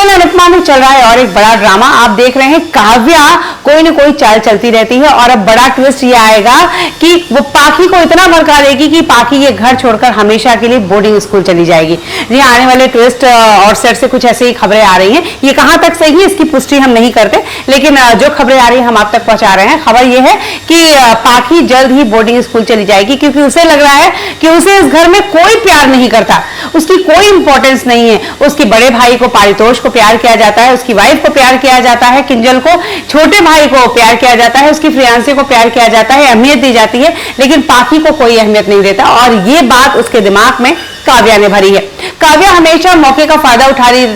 दरअसल अनुपमा में चल रहा है और एक बड़ा ड्रामा। आप देख रहे हैं काव्या कोई ना कोई चाल चलती रहती है और अब बड़ा ट्विस्ट ये आएगा कि वो पाखी को इतना भड़का देगी कि पाखी ये घर छोड़कर हमेशा के लिए बोर्डिंग स्कूल चली जाएगी। जी आने वाले ट्विस्ट और सेट से कुछ ऐसे ही खबरें आ रही हैं। ये कहां तक सही है इसकी पुष्टि हम नहीं करते, लेकिन जो खबरें आ रही है हम आप तक पहुंचा रहे हैं। खबर ये है कि पाखी जल्द ही बोर्डिंग स्कूल चली जाएगी क्योंकि उसे लग रहा है कि उसे इस घर में कोई प्यार नहीं करता, उसकी कोई इंपॉर्टेंस नहीं है। उसके बड़े भाई को पारितोष को प्यार किया जाता है, उसकी वाइफ को प्यार किया जाता है, किंजल को, छोटे भाई को प्यार किया जाता है, उसकी फियांसे को प्यार किया जाता है, अहमियत दी जाती है, लेकिन पाखी को कोई अहमियत नहीं देता। और ये बात उसके दिमाग में काव्या ने भरी है। काव्या हमेशा मौके का फायदा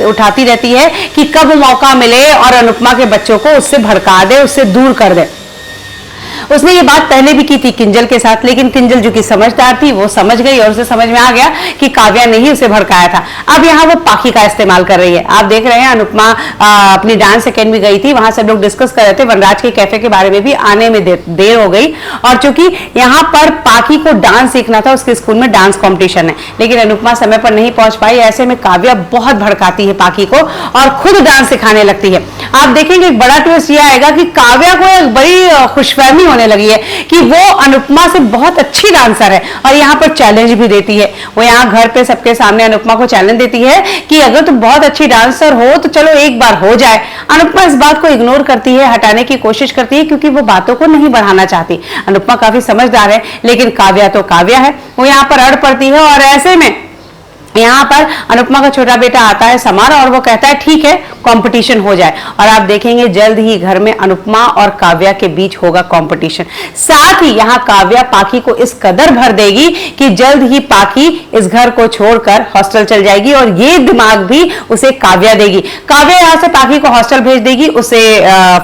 उठाती रहती है कि कब मौका मिले और अनुपमा के बच्चों को उससे भड़का दे, उससे दूर कर दे। उसने ये बात पहले भी की थी किंजल के साथ, लेकिन किंजल जो कि समझदार थी वो समझ गई और उसे समझ में आ गया कि काव्या ने ही उसे भड़काया था। अब यहाँ वो पाखी का इस्तेमाल कर रही है। आप देख रहे हैं अनुपमा अपनी डांस अकेडमी गई थी, वहां सब लोग डिस्कस कर रहे थे वनराज के कैफे के बारे में भी, आने में देर हो गई और चूंकि यहाँ पर पाखी को डांस सीखना था, उसके स्कूल में डांस कॉम्पिटिशन है, लेकिन अनुपमा समय पर नहीं पहुंच पाई। ऐसे में काव्या बहुत भड़काती है पाखी को और खुद डांस सिखाने लगती है। आप देखेंगे एक बड़ा ट्विस्ट ये आएगा कि काव्या को एक बड़ी खुशफहमी होने लगी है कि वो अनुपमा से बहुत अच्छी डांसर है और यहाँ पर चैलेंज भी देती है। वो यहाँ घर पे सबके सामने अनुपमा को चैलेंज देती है कि अगर तुम बहुत अच्छी डांसर हो तो चलो एक बार हो जाए। अनुपमा इस बात को इग्नोर करती है, हटाने की कोशिश करती है क्योंकि वो बातों को नहीं बढ़ाना चाहती। अनुपमा काफी समझदार है, लेकिन काव्या तो काव्या है, वो यहाँ पर अड़ पड़ती है। और ऐसे में यहाँ पर अनुपमा का छोटा बेटा आता है समार और वो कहता है ठीक है कंपटीशन हो जाए। और आप देखेंगे जल्द ही घर में अनुपमा और काव्या के बीच होगा कंपटीशन। साथ ही यहाँ काव्या पाखी को इस कदर भर देगी कि जल्द ही पाखी इस घर को छोड़कर हॉस्टल चल जाएगी और ये दिमाग भी उसे काव्या देगी। काव्या यहाँ से पाखी को हॉस्टल भेज देगी, उसे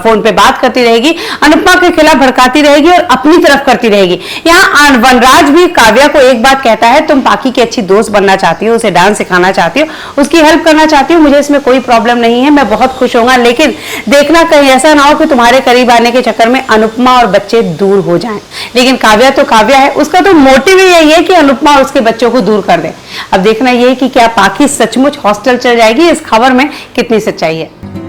फोन पे बात करती रहेगी, अनुपमा के खिलाफ भड़काती रहेगी और अपनी तरफ करती रहेगी। यहाँ वनराज भी काव्या को एक बात कहता है, तुम पाखी की अच्छी दोस्त बनना चाहती हो, उसे डांस सिखाना चाहती हो, उसकी हेल्प करना चाहती हो, मुझे इसमें कोई प्रॉब्लम नहीं है, मैं बहुत खुश होऊंगा, लेकिन देखना कहीं ऐसा ना हो कि तुम्हारे करीब आने के चक्कर में अनुपमा और बच्चे दूर हो जाएं। लेकिन काव्या तो काव्या है, उसका तो मोटिव ही यही है कि अनुपमा और उसके बच्चों को दूर कर दे। अब देखना यह है कि क्या पाखी सचमुच हॉस्टल चल जाएगी, इस खबर में कितनी सच्चाई है।